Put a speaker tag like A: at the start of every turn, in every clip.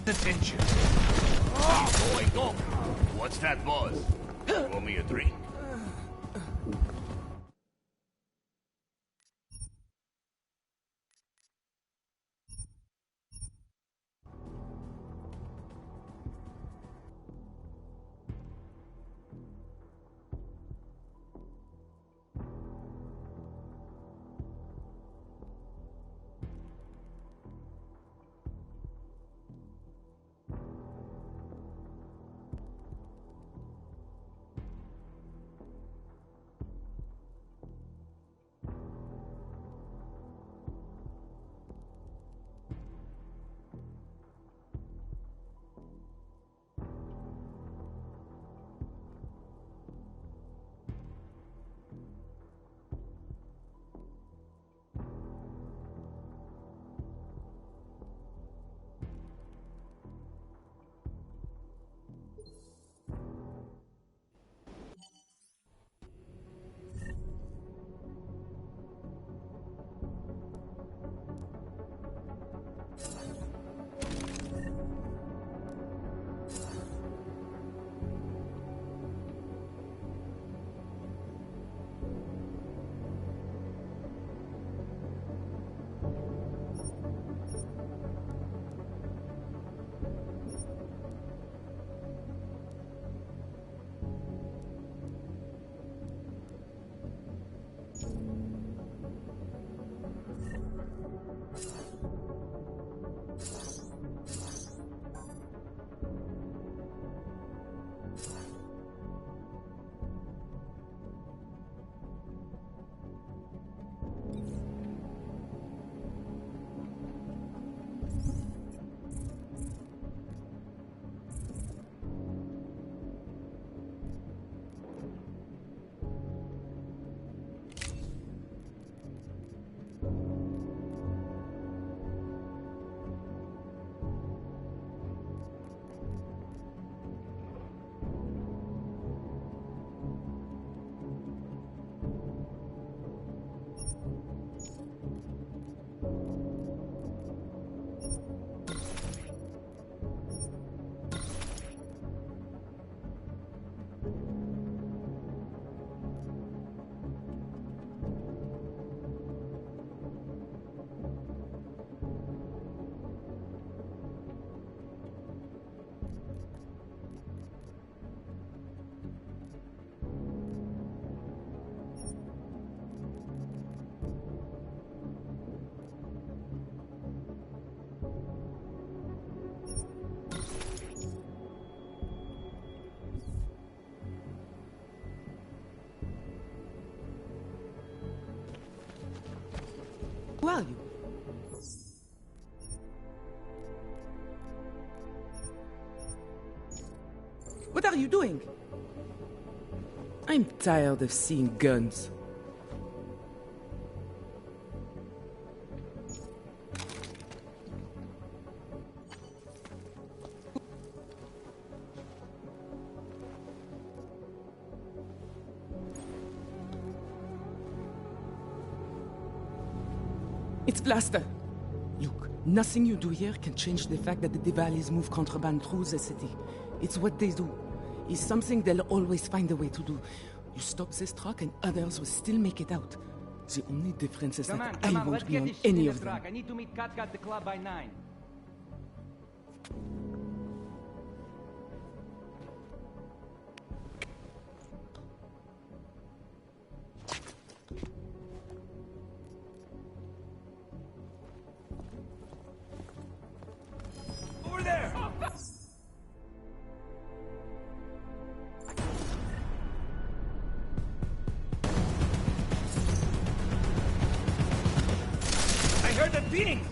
A: Attention. Boy, go. What's that buzz? Roll me a drink.
B: Who are you? What are you doing? I'm tired of seeing guns. It's Blaster. Look, nothing you do here can change the fact that the Diwalis move contraband through the city. It's what they do. It's something they'll always find a way to do. You stop this truck and others will still make it out. The only difference is that I won't be on any of them.
C: I need to meet Katka at the club by 9.
A: Over there! I heard a beating!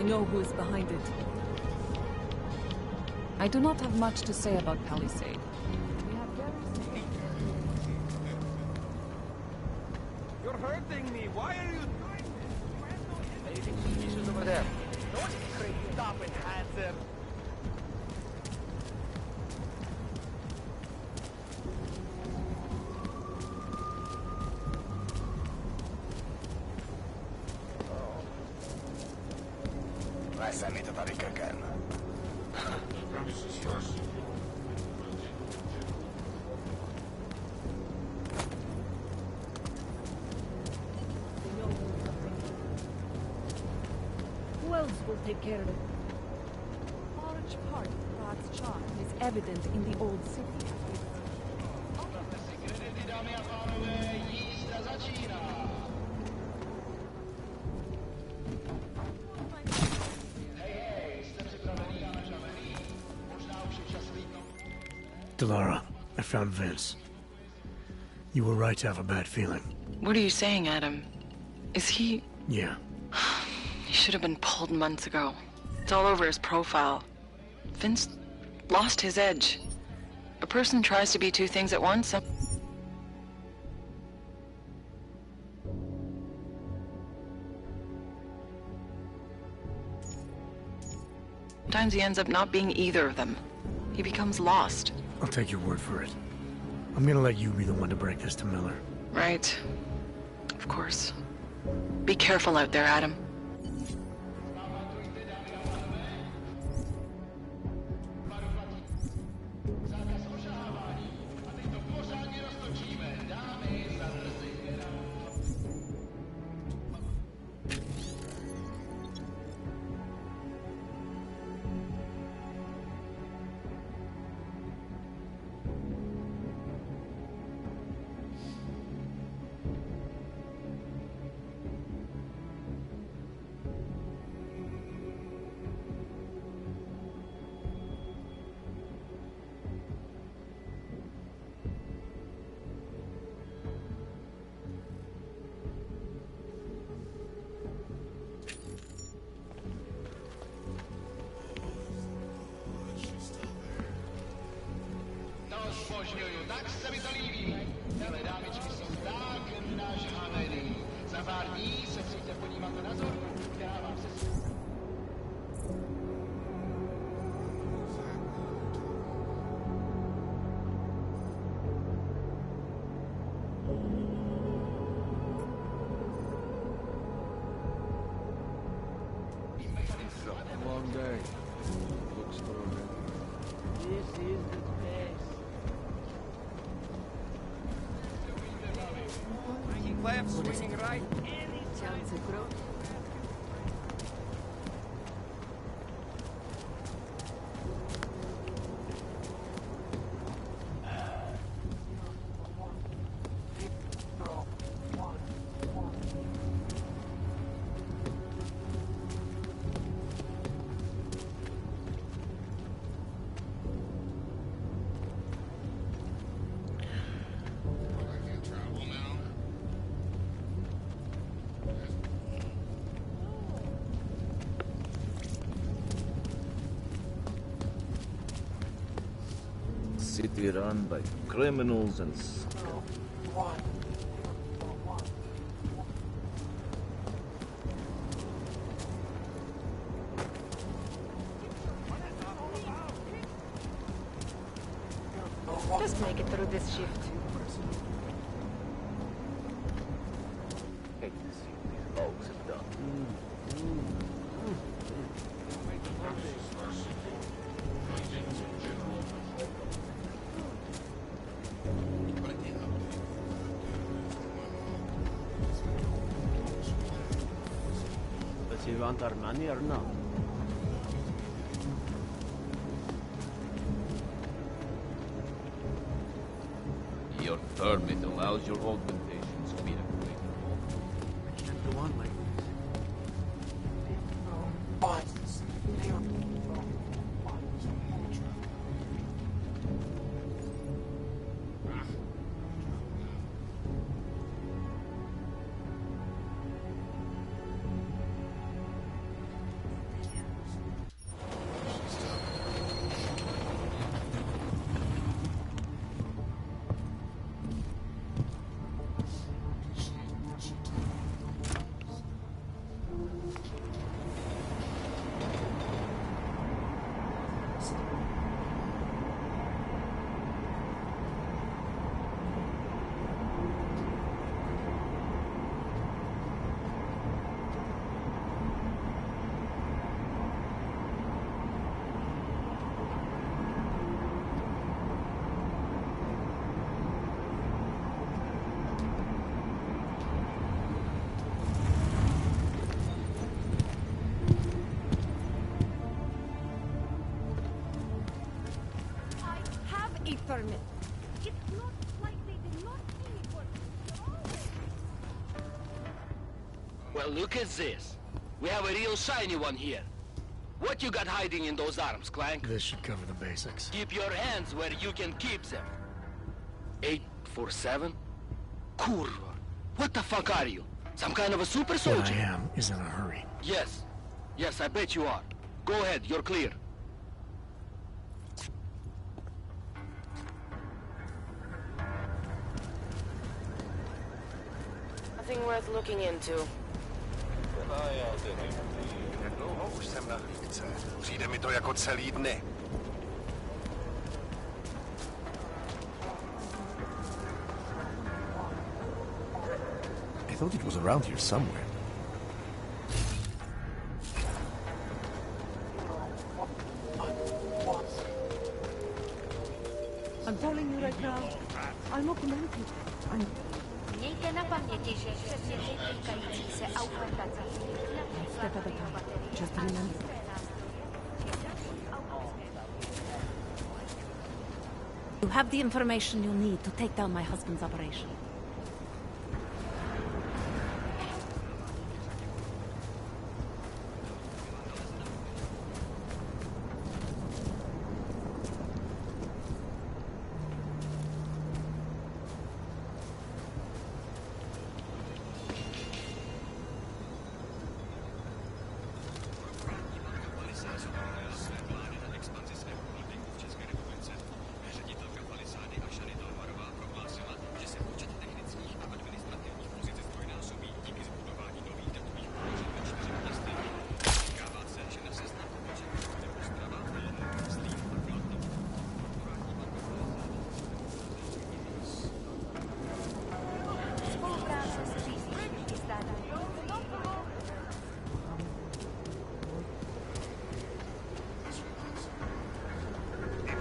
D: They know who is behind it. I do not have much to say about Palisade. We have
C: You're hurting me. Why are you doing this?
E: Anything suspicious over there? Don't crazy stop and answer.
A: Számíthat a kökön.
D: Who else will take care of it? Large part of God's charm is evident in the old city.
F: Delara, I found Vince. You were right to have a bad feeling.
G: What are you saying, Adam? Is he...
F: Yeah.
G: He should have been pulled months ago. It's all over his profile. Vince lost his edge. A person tries to be two things at once. Sometimes he ends up not being either of them. He becomes lost.
F: I'll take your word for it. I'm gonna let you be the one to break this to Miller.
G: Right. Of course. Be careful out there, Adam.
E: Long day. Bookstore. This is the best. Making left, swinging right.
D: Chance of growth.
H: City run by criminals and scum.
D: Just make it through this shift.
H: Hate to see what these folks have done.
E: Does he want our money or not?
H: Your permit allows your augmentations to be upgraded.
F: I can't go on like this.
D: eat for me. It's not like they did not eat what...
E: Well, look at this. We have a real shiny one here. What you got hiding in those arms, Clank?
F: This should cover the basics.
E: Keep your hands where you can keep them. 847? Kurva. What the fuck are you? Some kind of a super
F: What
E: soldier?
F: I am is in a hurry.
E: Yes. Yes, I bet you are. Go ahead, you're clear.
G: Nothing worth looking into.
C: Dlouho už jsem na hlídce. Přijde mi to jako celý dny. I thought it was around here somewhere.
D: I'm calling you right now. I'm augmented. I'm...
I: Mějte na paměti, že předměty týkající se augmentace
D: Step at a time. Just remember. You have the information you'll need to take down my husband's operation.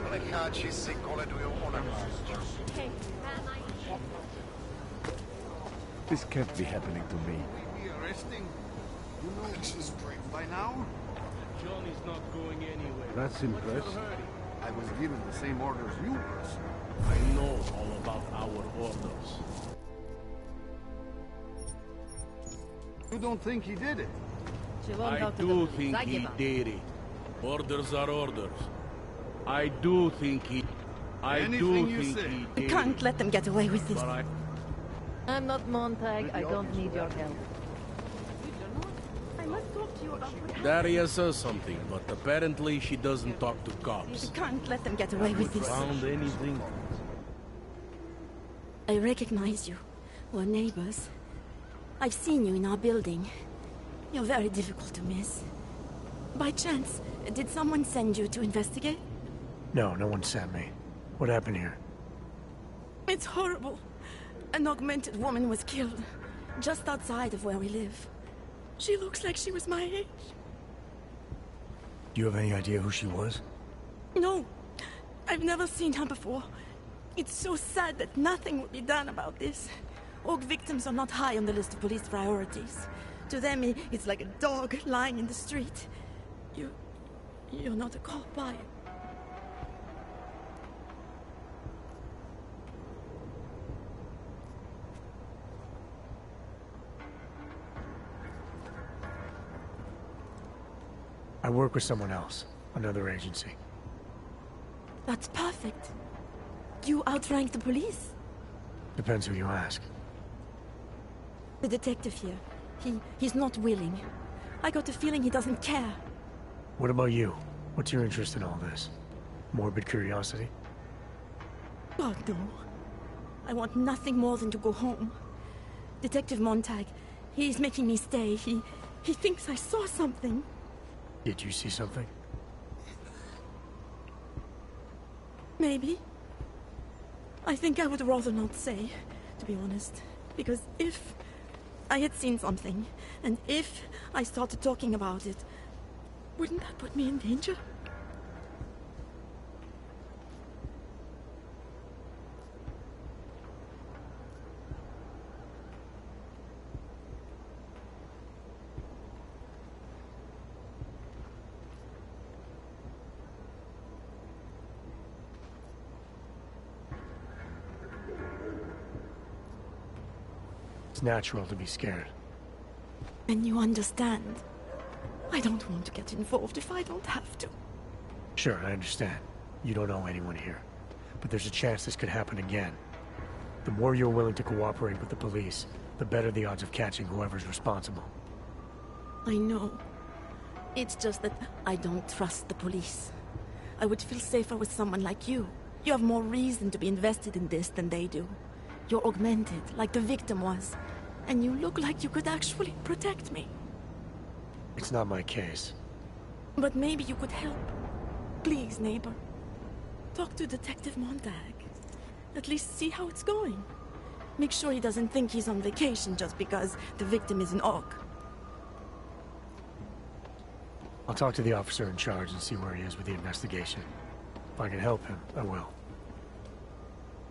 C: Plecháči si koledujou o nás.
J: This can't be happening to me.
C: Be arresting? You know this break by now?
J: Johnny's not going anywhere. That's impressive.
C: I was given the same orders you were, sir.
J: I know all about our orders.
C: You don't think he did it?
J: I do think he did it. Orders are orders. I do think he...
C: Anything you say.
J: he
D: We
J: did
D: can't
J: it.
D: let them get away with this.
J: But
D: I'm not Montag. I don't need your help. I must talk to you about what
J: Daria says something, but apparently she doesn't talk to
D: We
J: cops.
D: can't let them get away with this.
J: Found anything?
D: I recognize you. We're neighbors. I've seen you in our building. You're very difficult to miss. By chance, did someone send you to investigate?
F: No, no one sent me. What happened here?
D: It's horrible. An augmented woman was killed, just outside of where we live. She looks like she was my age.
F: Do you have any idea who she was?
D: No, I've never seen her before. It's so sad that nothing will be done about this. Org victims are not high on the list of police priorities. To them, it's like a dog lying in the street. You're not a cop, are you?
F: I work with someone else, another agency.
D: That's perfect. You outrank the police?
F: Depends who you ask.
D: The detective here, he's not willing. I got the feeling he doesn't care.
F: What about you? What's your interest in all this? Morbid curiosity?
D: God, no. I want nothing more than to go home. Detective Montag, he's making me stay. He thinks I saw something.
F: Did you see something?
D: Maybe. I think I would rather not say, to be honest. Because if I had seen something, and if I started talking about it, wouldn't that put me in danger?
F: It's natural to be scared.
D: And you understand. I don't want to get involved if I don't have to.
F: Sure, I understand. You don't know anyone here. But there's a chance this could happen again. The more you're willing to cooperate with the police, the better the odds of catching whoever's responsible.
D: I know. It's just that I don't trust the police. I would feel safer with someone like you. You have more reason to be invested in this than they do. You're augmented, like the victim was. And you look like you could actually protect me.
F: It's not my case.
D: But maybe you could help. Please, neighbor. Talk to Detective Montag. At least see how it's going. Make sure he doesn't think he's on vacation just because the victim is an orc.
F: I'll talk to the officer in charge and see where he is with the investigation. If I can help him, I will.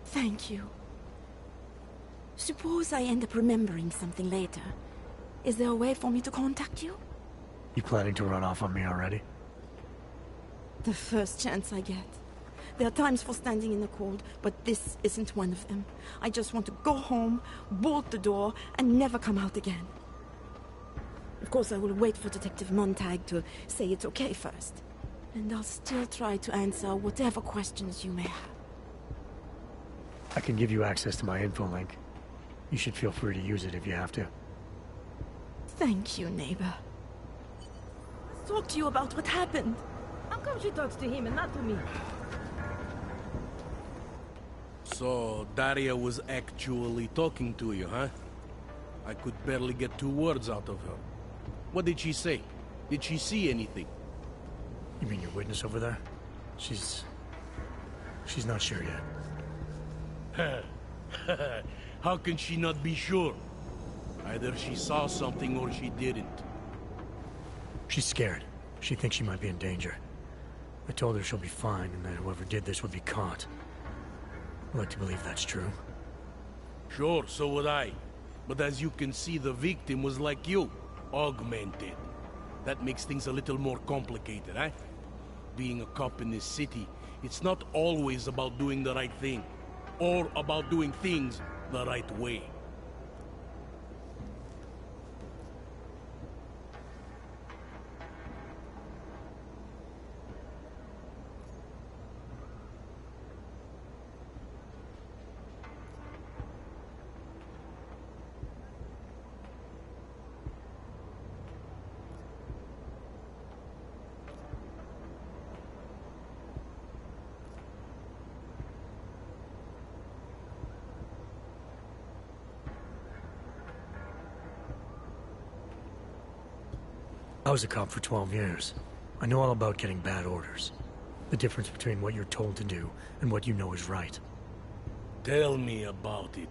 D: Thank you. Suppose I end up remembering something later. Is there a way for me to contact you?
F: You planning to run off on me already?
D: The first chance I get. There are times for standing in the cold, but this isn't one of them. I just want to go home, bolt the door, and never come out again. Of course, I will wait for Detective Montag to say it's okay first. And I'll still try to answer whatever questions you may have.
F: I can give you access to my info link. You should feel free to use it if you have to.
D: Thank you, neighbor. Let's talk to you about what happened.
K: How come she talks to him and not to me?
J: So, Daria was actually talking to you, huh? I could barely get 2 words out of her. What did she say? Did she see anything?
F: You mean your witness over there? She's not sure yet.
J: How can she not be sure? Either she saw something or she didn't.
F: She's scared. She thinks she might be in danger. I told her she'll be fine and that whoever did this would be caught. I like to believe that's true.
J: Sure, so would I. But as you can see, the victim was like you, augmented. That makes things a little more complicated, eh? Being a cop in this city, it's not always about doing the right thing, or about doing things the right way.
F: I was a cop for 12 years. I know all about getting bad orders. The difference between what you're told to do and what you know is right.
J: Tell me about it.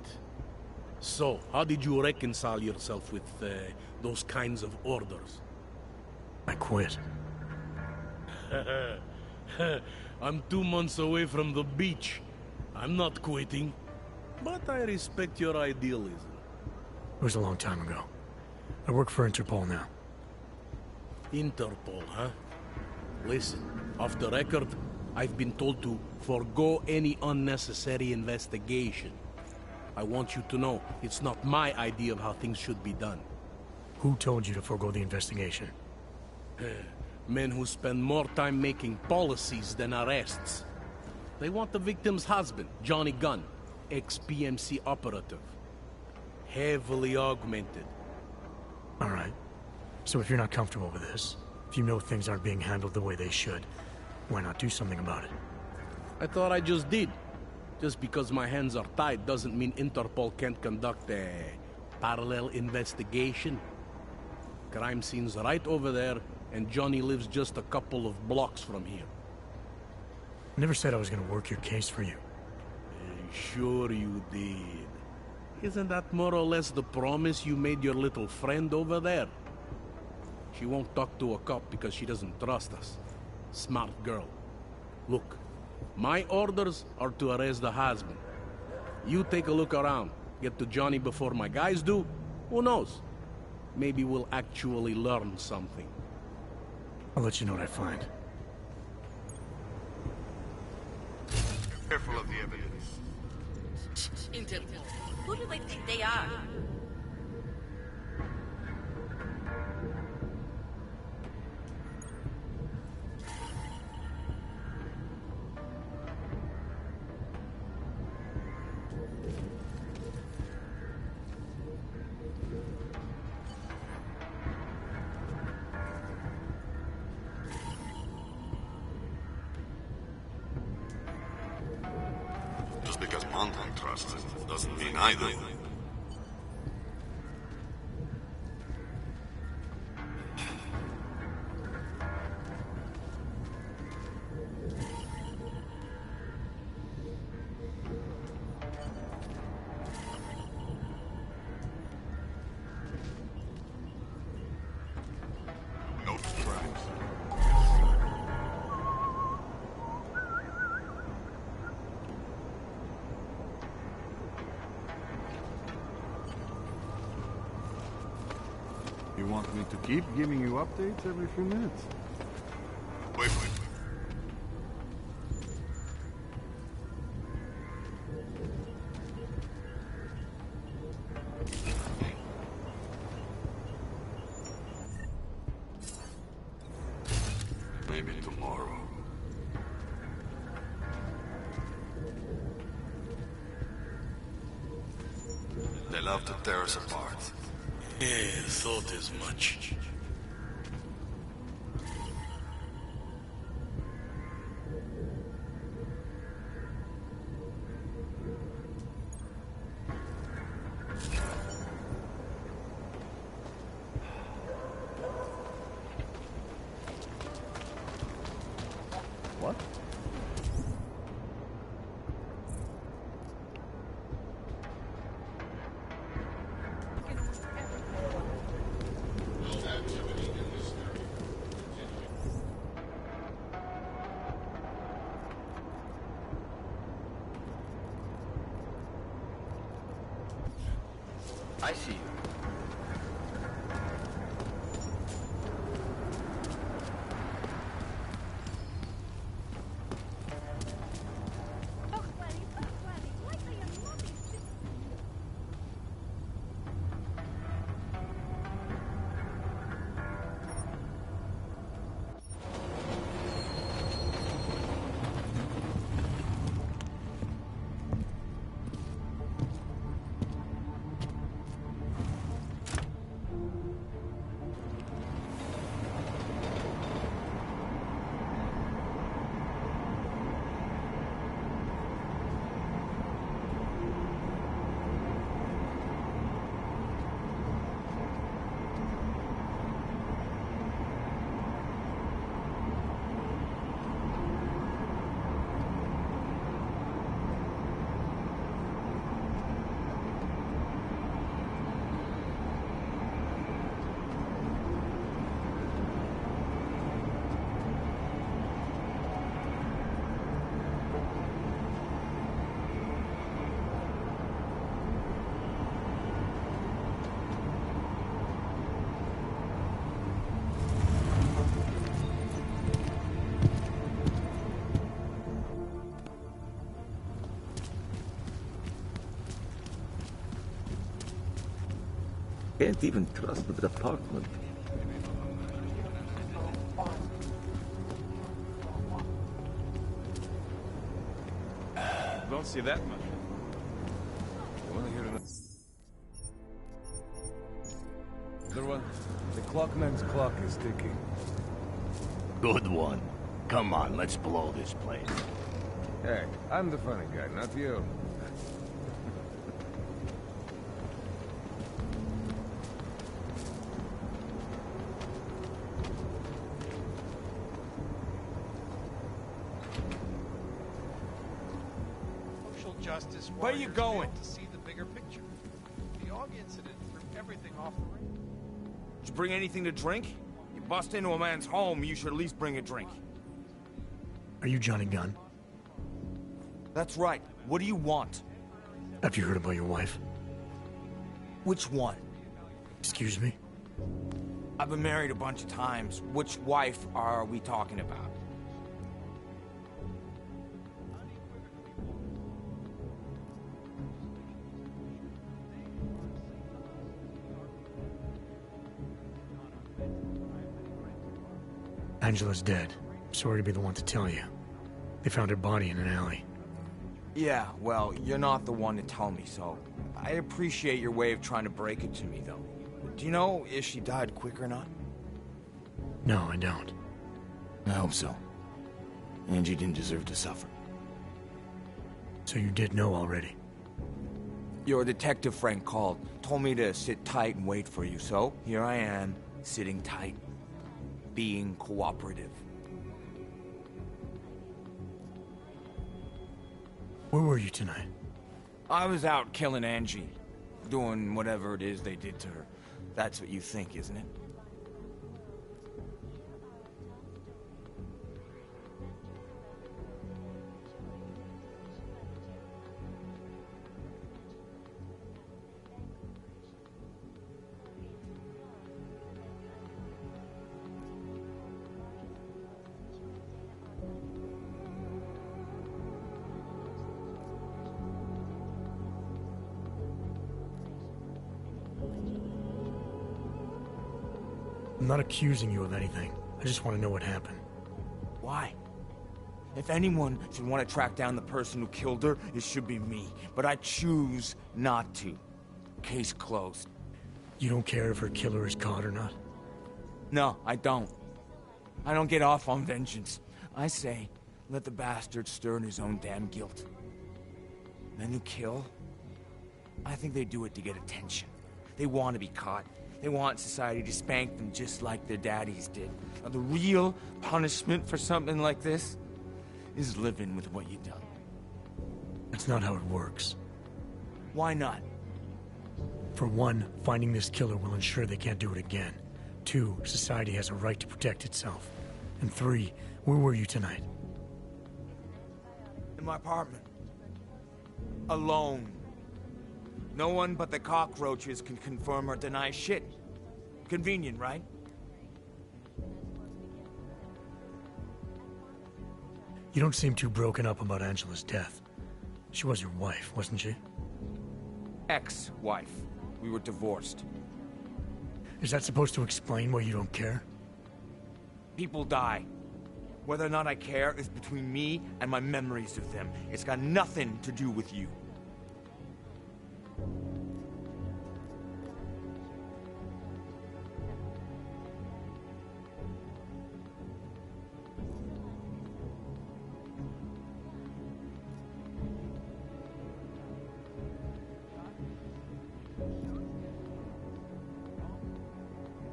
J: So, how did you reconcile yourself with those kinds of orders?
F: I quit.
J: I'm 2 months away from the beach. I'm not quitting. But I respect your idealism.
F: It was a long time ago. I work for Interpol now.
J: Interpol, huh? Listen, off the record, I've been told to forego any unnecessary investigation. I want you to know, it's not my idea of how things should be done.
F: Who told you to forego the investigation?
J: Men who spend more time making policies than arrests. They want the victim's husband, Johnny Gunn, ex-PMC operative. Heavily augmented.
F: All right. So if you're not comfortable with this, if you know things aren't being handled the way they should, why not do something about it?
J: I thought I just did. Just because my hands are tied doesn't mean Interpol can't conduct a parallel investigation. Crime scene's right over there, and Johnny lives just a couple of blocks from here.
F: I never said I was gonna work your case for you.
J: Sure you did. Isn't that more or less the promise you made your little friend over there? She won't talk to a cop because she doesn't trust us. Smart girl. Look, my orders are to arrest the husband. You take a look around. Get to Johnny before my guys do. Who knows? Maybe we'll actually learn something.
F: I'll let you know what I find.
A: Careful of the evidence.
K: Interpol. Who do they think they are?
L: command don't trust him. Doesn't mean I do. No crimes.
M: You want me to keep giving you updates every few minutes?
L: Wait. Maybe tomorrow. They love to tear us apart.
J: Yeah, thought as much.
M: What?
H: I see you.
N: Can't even trust the department.
C: Don't see that much. Other one. The clockman's clock is ticking.
A: Good one. Come on, let's blow this place.
C: Hey, I'm the funny guy, not you.
O: Justice.
C: Where you going?
O: To see the bigger picture. The Og incident threw everything off the rails.
C: Did you bring anything to drink? You bust into a man's home, you should at least bring a drink.
F: Are you Johnny Gunn?
C: That's right. What do you want?
F: Have you heard about your wife?
C: Which one?
F: Excuse me?
C: I've been married a bunch of times. Which wife are we talking about?
F: Angela's dead. Sorry to be the one to tell you. They found her body in an alley.
C: Yeah, well, you're not the one to tell me, so I appreciate your way of trying to break it to me, though. Do you know if she died quick or not?
F: No, I don't.
C: I hope so. Angie didn't deserve to suffer.
F: So you did know already?
C: Your detective friend called, told me to sit tight and wait for you, so here I am, sitting tight, being cooperative.
F: Where were you tonight?
C: I was out killing Angie, doing whatever it is they did to her. That's what you think, isn't it?
F: I'm not accusing you of anything. I just want to know what happened.
C: Why? If anyone should want to track down the person who killed her, it should be me. But I choose not to. Case closed.
F: You don't care if her killer is caught or not?
C: No, I don't. I don't get off on vengeance. I say, let the bastard stir in his own damn guilt. Men who kill, I think they do it to get attention. They want to be caught. They want society to spank them just like their daddies did. Now, the real punishment for something like this is living with what you've done.
F: That's not how it works.
C: Why not?
F: For one, finding this killer will ensure they can't do it again. 2, society has a right to protect itself. And 3, where were you tonight?
C: In my apartment. Alone. No one but the cockroaches can confirm or deny shit. Convenient, right?
F: You don't seem too broken up about Angela's death. She was your wife, wasn't she?
C: Ex-wife. We were divorced.
F: Is that supposed to explain why you don't care?
C: People die. Whether or not I care is between me and my memories of them. It's got nothing to do with you.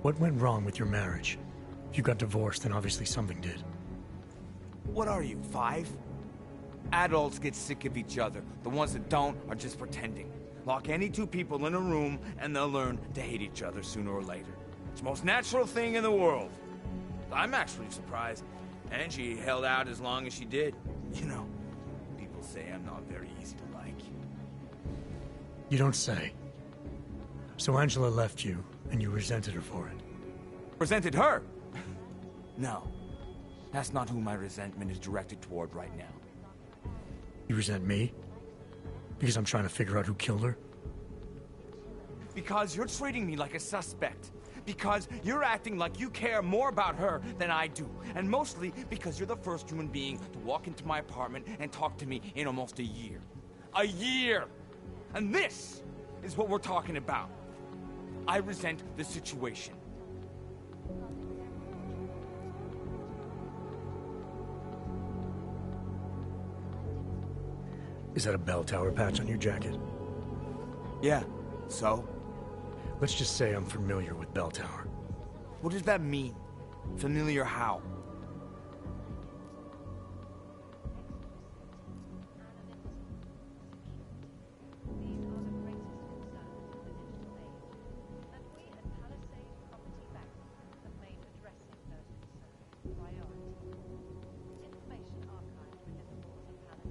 F: What went wrong with your marriage? If you got divorced, then obviously something did.
C: What are you, 5? Adults get sick of each other. The ones that don't are just pretending. Lock any 2 people in a room and they'll learn to hate each other sooner or later. It's the most natural thing in the world. I'm actually surprised Angie held out as long as she did. You know, people say I'm not very easy to like.
F: You don't say. So Angela left you, and you resented her for it.
C: Resented her? No. That's not who my resentment is directed toward right now.
F: You resent me? Because I'm trying to figure out who killed her?
C: Because you're treating me like a suspect. Because you're acting like you care more about her than I do. And mostly because you're the first human being to walk into my apartment and talk to me in almost a year. A year! And this is what we're talking about. I resent the situation.
F: Is that a bell tower patch on your jacket?
C: Yeah, so?
F: Let's just say I'm familiar with bell tower.
C: What does that mean? Familiar how?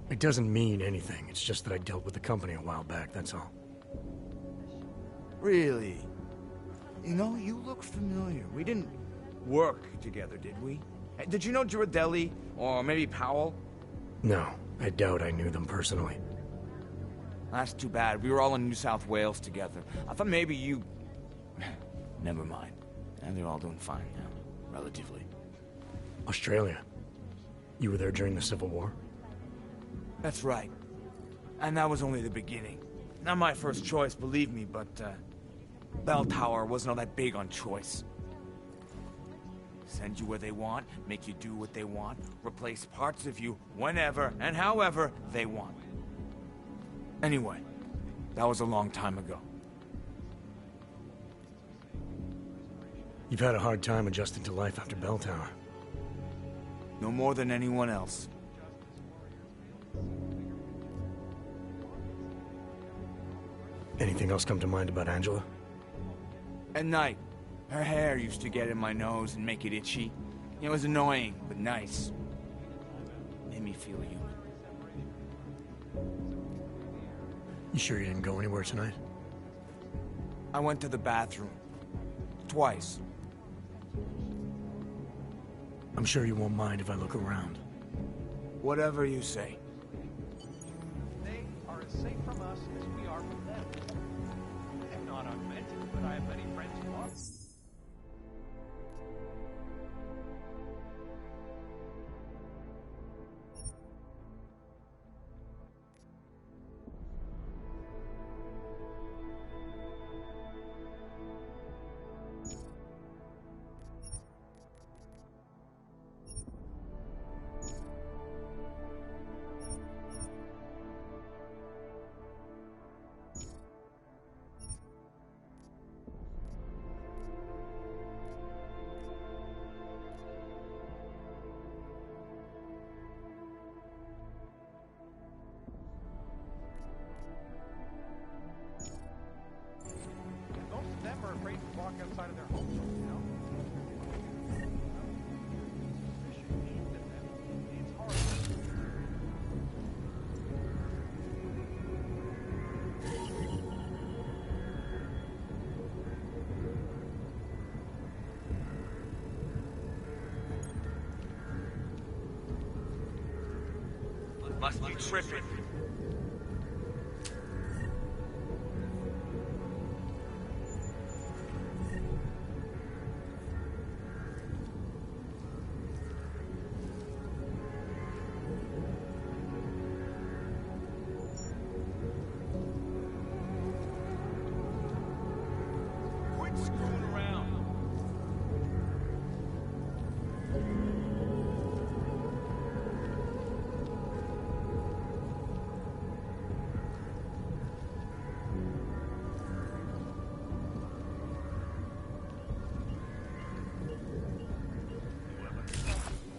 F: It doesn't mean anything. It's just that I dealt with the company a while back, that's all.
C: Really? You know, you look familiar. We didn't work together, did we? Did you know Girardelli? Or maybe Powell?
F: No, I doubt I knew them personally.
C: That's too bad. We were all in New South Wales together. I thought maybe you... Never mind. And they're all doing fine now, relatively.
F: Australia? You were there during the Civil War?
C: That's right. And that was only the beginning. Not my first choice, believe me, but, Bell Tower wasn't all that big on choice. Send you where they want, make you do what they want, replace parts of you whenever and however they want. Anyway, that was a long time ago.
F: You've had a hard time adjusting to life after Bell Tower.
C: No more than anyone else.
F: Anything else come to mind about Angela?
C: At night, her hair used to get in my nose and make it itchy. It was annoying, but nice. Made me feel human.
F: You sure you didn't go anywhere tonight?
C: I went to the bathroom. Twice.
F: I'm sure you won't mind if I look around.
C: Whatever you say.
O: They are as safe from us as we are from them. I'm not augmented, but I have many friends who are. Most of them are afraid to walk outside of their homes, you know? It's hard.
C: Must be tripping. Quit screwing around.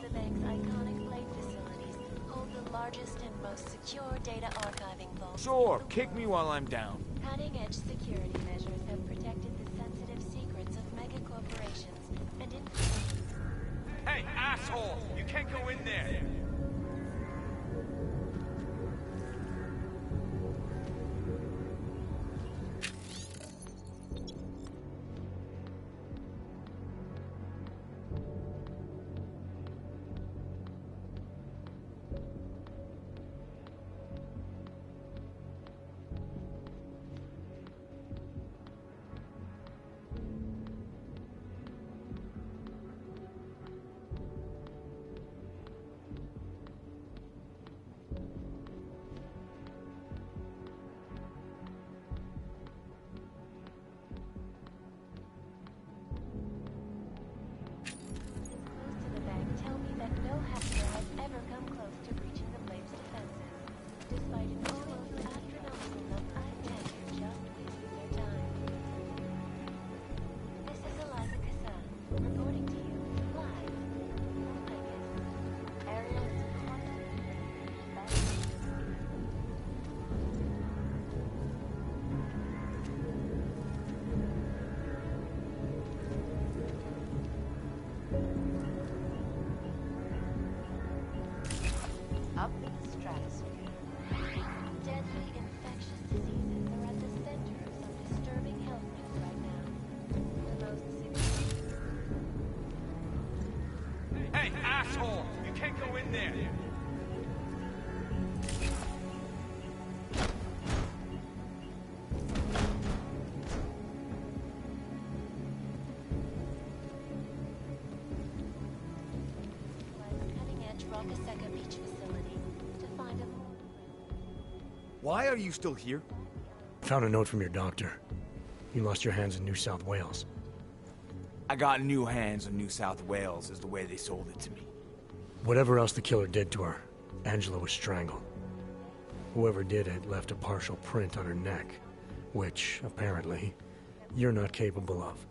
P: The bank's iconic Blade facilities hold the largest and most secure data archiving vault.
C: Sure, kick me while I'm down.
P: Cutting-edge security measures have protected the sensitive secrets of mega corporations and
C: Hey, asshole! You can't go in there!
P: Close to the bank tell me that no hacker has ever come close to breaching the Blade's defenses, despite an almost astronomical number. I bet you're just wasting their time. This is Eliza Cassan, reporting to you live from Vegas. Area support. Up in the stratosphere. Deadly infectious diseases are at the center of some disturbing health news right now. The most significant.
C: Hey, asshole! You can't go in there!
P: Cutting-edge Rockaseka Beach facility to find a...
C: Why are you still here?
F: Found a note from your doctor. You lost your hands in New South Wales.
C: I got new hands in New South Wales, is the way they sold it to me.
F: Whatever else the killer did to her, Angela was strangled. Whoever did it left a partial print on her neck, which, apparently, you're not capable of.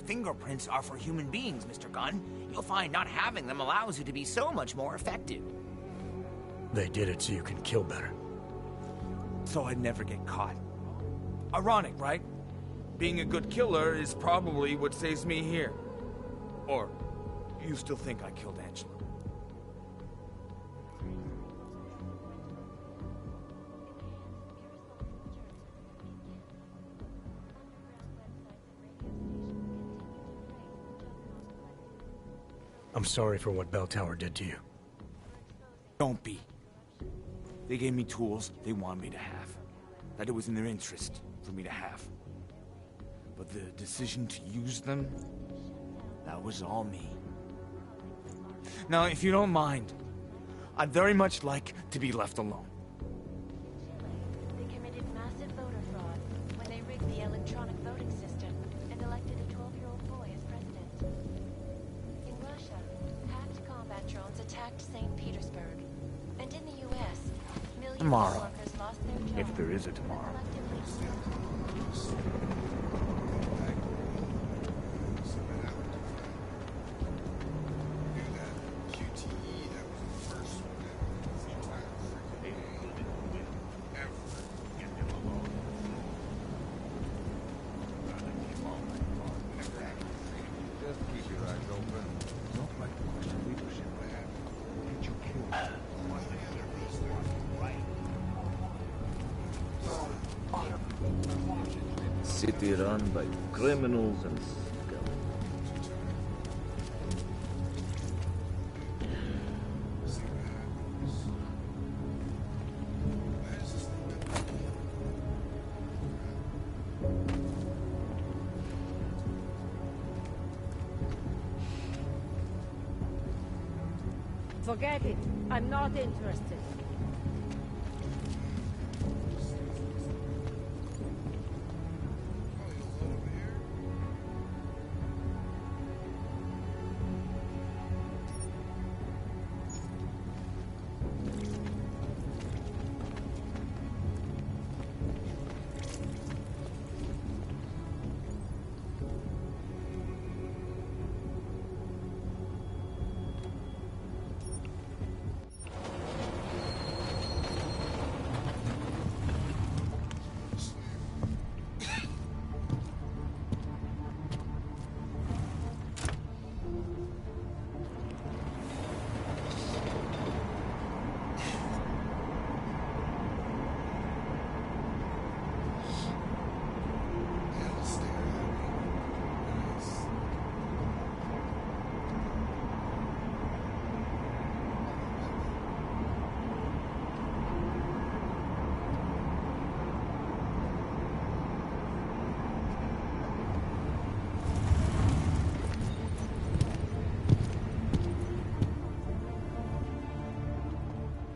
C: Fingerprints are for human beings, Mr. Gunn. You'll find not having them allows you to be so much more effective.
F: They did it so you can kill better.
C: So I'd never get caught. Ironic, right? Being a good killer is probably what saves me here. Or, you still think I killed Angela?
F: I'm sorry for what Bell Tower did to you.
C: Don't be. They gave me tools they wanted me to have. That it was in their interest for me to have. But the decision to use them, that was all me. Now, if you don't mind, I'd very much like to be left alone.
P: They committed massive voter fraud when they rigged the electronic voting system and elected a 12-year-old boy as president. In Russia, hacked combat drones attacked St. Petersburg. And in the U.S., millions
C: Tomorrow.
P: of workers lost their jobs.
C: If there is a tomorrow.
N: City run by criminals and skeletons.
K: Forget it. I'm not interested.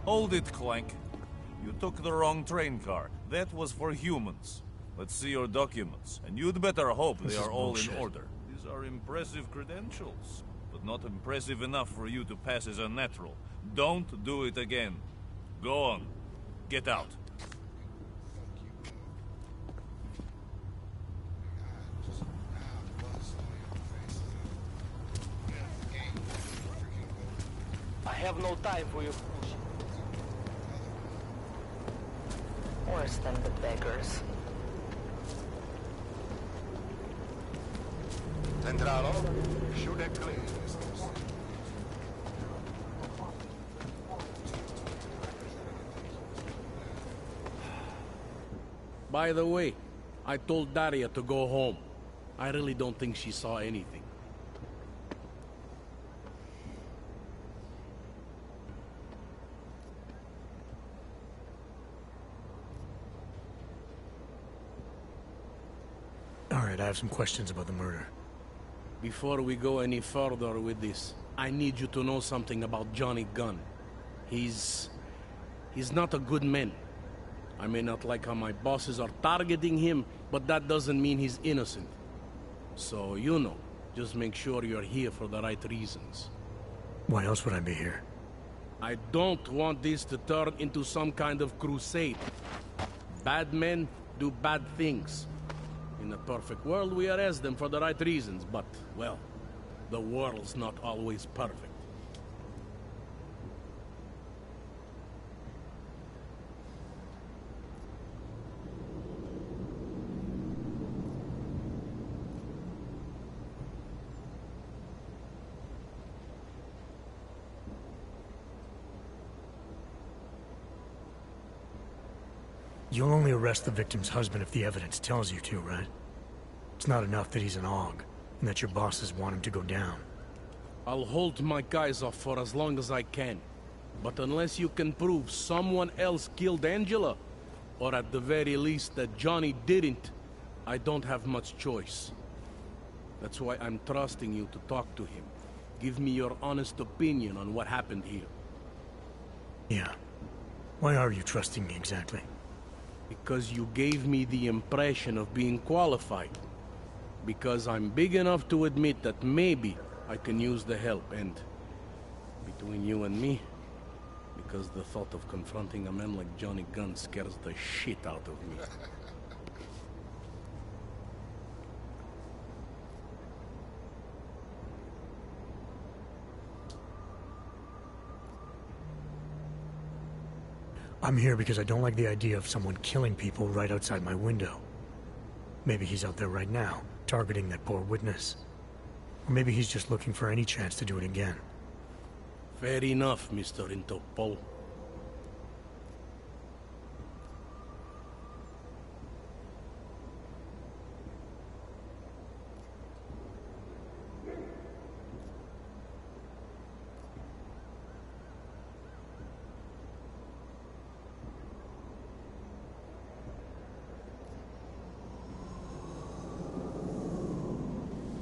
Q: Hold it, Clank. You took the wrong train car. That was for humans. Let's see your documents, and you'd better hope they are all in order. These are impressive credentials, but not impressive enough for you to pass as a natural. Don't do it again. Go on. Get out.
E: I have no time for your bullshit.
G: Worse than the beggars.
L: Entralo, shoot it clean.
J: By the way, I told Daria to go home. I really don't think she saw anything.
F: Alright, I have some questions about the murder.
J: Before we go any further with this, I need you to know something about Johnny Gunn. He's not a good man. I may not like how my bosses are targeting him, but that doesn't mean he's innocent. So, you know, just make sure you're here for the right reasons.
F: Why else would I be here?
J: I don't want this to turn into some kind of crusade. Bad men do bad things. In a perfect world, we arrest them for the right reasons, but, well, the world's not always perfect.
F: You'll only arrest the victim's husband if the evidence tells you to, right? It's not enough that he's an AUG, and that your bosses want him to go down.
J: I'll hold my guys off for as long as I can. But unless you can prove someone else killed Angela, or at the very least that Johnny didn't, I don't have much choice. That's why I'm trusting you to talk to him. Give me your honest opinion on what happened here.
F: Yeah. Why are you trusting me exactly?
J: Because you gave me the impression of being qualified. Because I'm big enough to admit that maybe I can use the help, and between you and me, because the thought of confronting a man like Johnny Gunn scares the shit out of me.
F: I'm here because I don't like the idea of someone killing people right outside my window. Maybe he's out there right now, targeting that poor witness. Or maybe he's just looking for any chance to do it again.
J: Fair enough, Mr. Interpol.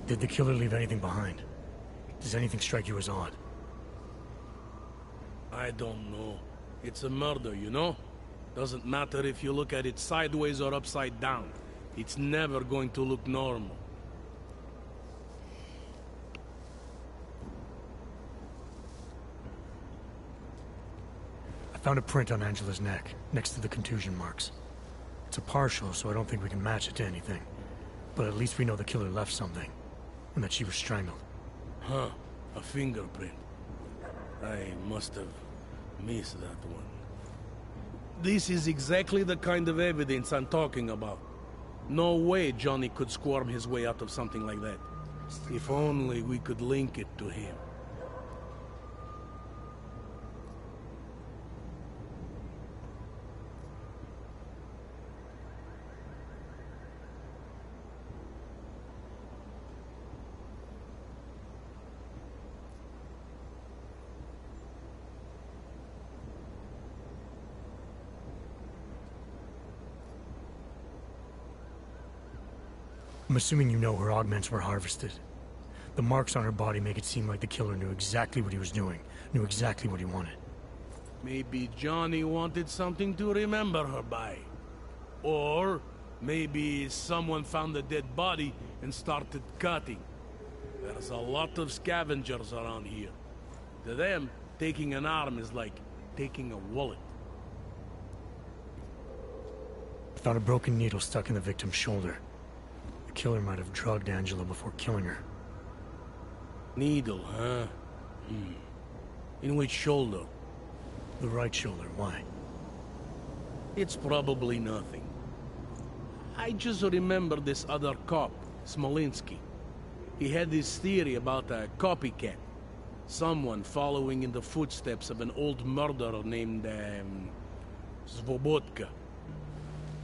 F: Did the killer leave anything behind? Does anything strike you as odd?
J: I don't know. It's a murder, you know? Doesn't matter if you look at it sideways or upside down. It's never going to look normal.
F: I found a print on Angela's neck, next to the contusion marks. It's a partial, so I don't think we can match it to anything. But at least we know the killer left something. And that she was strangled.
J: Huh. A fingerprint. I must have missed that one. This is exactly the kind of evidence I'm talking about. No way Johnny could squirm his way out of something like that. If only we could link it to him.
F: I'm assuming you know her augments were harvested. The marks on her body make it seem like the killer knew exactly what he was doing, knew exactly what he wanted.
J: Maybe Johnny wanted something to remember her by. Or maybe someone found a dead body and started cutting. There's a lot of scavengers around here. To them, taking an arm is like taking a wallet.
F: I found a broken needle stuck in the victim's shoulder. The killer might have drugged Angela before killing her.
J: Needle, huh? In which shoulder?
F: The right shoulder. Why?
J: It's probably nothing. I just remember this other cop, Smolinski. He had this theory about a copycat. Someone following in the footsteps of an old murderer named, Svobotka.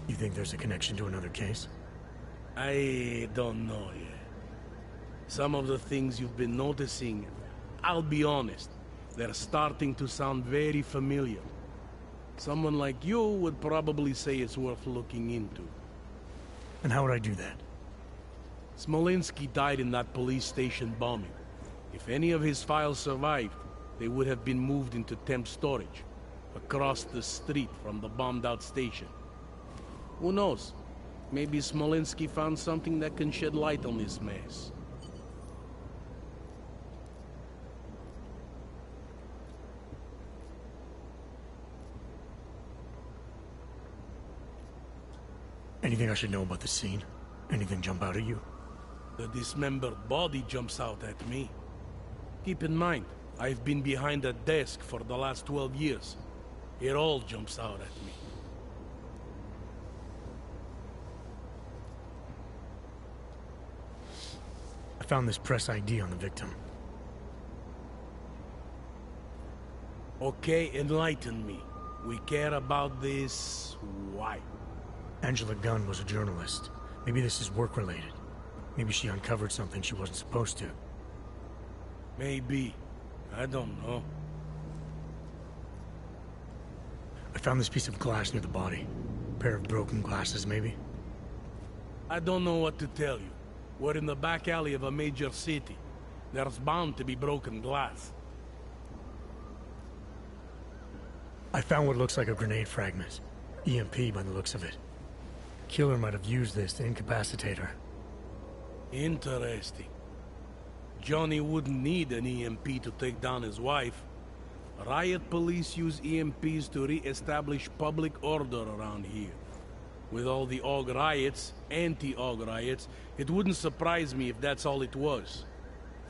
F: You think there's a connection to another case?
J: I don't know yet. Some of the things you've been noticing, I'll be honest, they're starting to sound very familiar. Someone like you would probably say it's worth looking into.
F: And how would I do that?
J: Smolinski died in that police station bombing. If any of his files survived, they would have been moved into temp storage, across the street from the bombed-out station. Who knows? Maybe Smolinski found something that can shed light on this mess.
F: Anything I should know about the scene? Anything jump out at you?
J: The dismembered body jumps out at me. Keep in mind, I've been behind a desk for the last 12 years. It all jumps out at me.
F: I found this press ID on the victim.
J: Okay, enlighten me. We care about this... why?
F: Angela Gunn was a journalist. Maybe this is work-related. Maybe she uncovered something she wasn't supposed to.
J: Maybe. I don't know.
F: I found this piece of glass near the body. A pair of broken glasses, maybe?
J: I don't know what to tell you. We're in the back alley of a major city. There's bound to be broken glass.
F: I found what looks like a grenade fragment. EMP by the looks of it. Killer might have used this to incapacitate her.
J: Interesting. Johnny wouldn't need an EMP to take down his wife. Riot police use EMPs to re-establish public order around here. With all the AUG riots, anti-AUG riots, it wouldn't surprise me if that's all it was.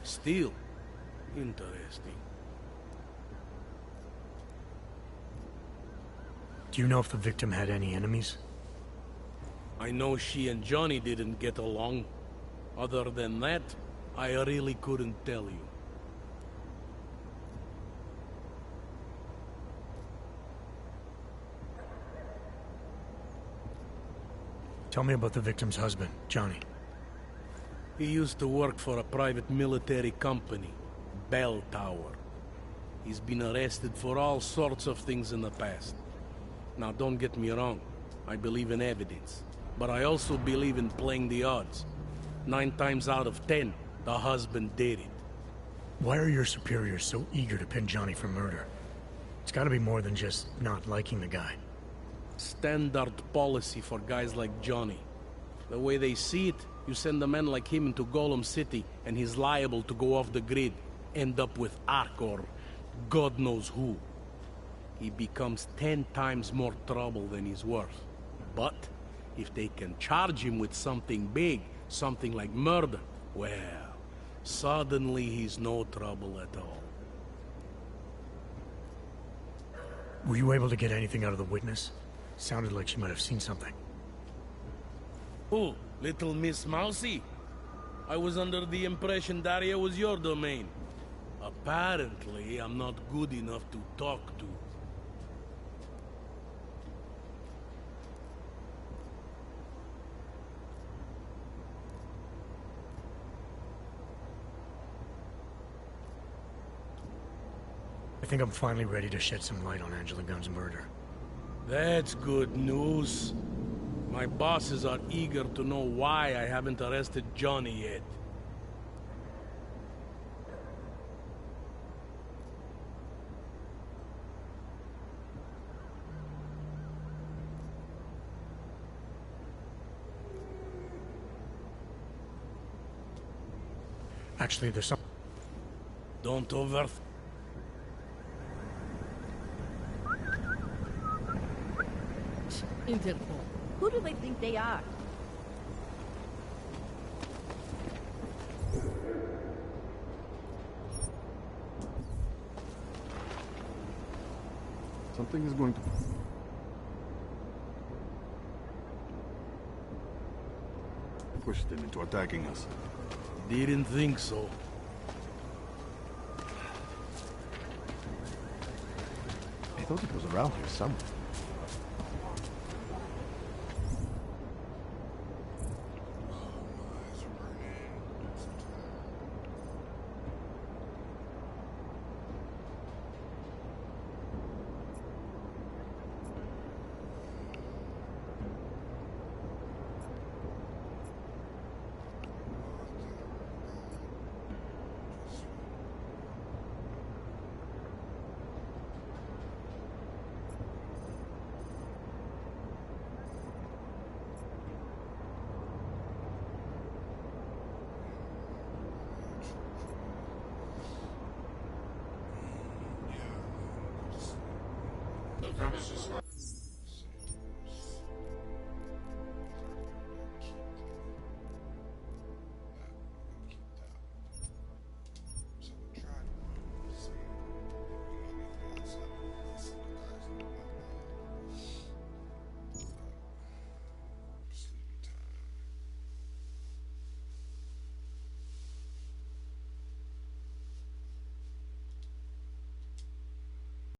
J: Still, interesting.
F: Do you know if the victim had any enemies?
J: I know she and Johnny didn't get along. Other than that, I really couldn't tell you.
F: Tell me about the victim's husband, Johnny.
J: He used to work for a private military company, Bell Tower. He's been arrested for all sorts of things in the past. Now, don't get me wrong. I believe in evidence. But I also believe in playing the odds. 9 times out of 10, the husband did it.
F: Why are your superiors so eager to pin Johnny for murder? It's gotta be more than just not liking the guy.
J: Standard policy for guys like Johnny. The way they see it, you send a man like him into Golem City, and he's liable to go off the grid, end up with Ark or God knows who. He becomes 10 times more trouble than he's worth. But if they can charge him with something big, something like murder, well, suddenly he's no trouble at all.
F: Were you able to get anything out of the witness? Sounded like she might have seen something.
J: Who? Little Miss Mousy? I was under the impression Daria was your domain. Apparently, I'm not good enough to talk to.
F: I think I'm finally ready to shed some light on Angela Gunn's murder.
J: That's good news. My bosses are eager to know why I haven't arrested Johnny yet.
F: Actually, there's some...
J: Don't over...
K: Interpol. Who do they think they are?
M: Something is going to... push them into attacking us.
J: Didn't think so.
M: I thought it was around here somewhere.
R: The premises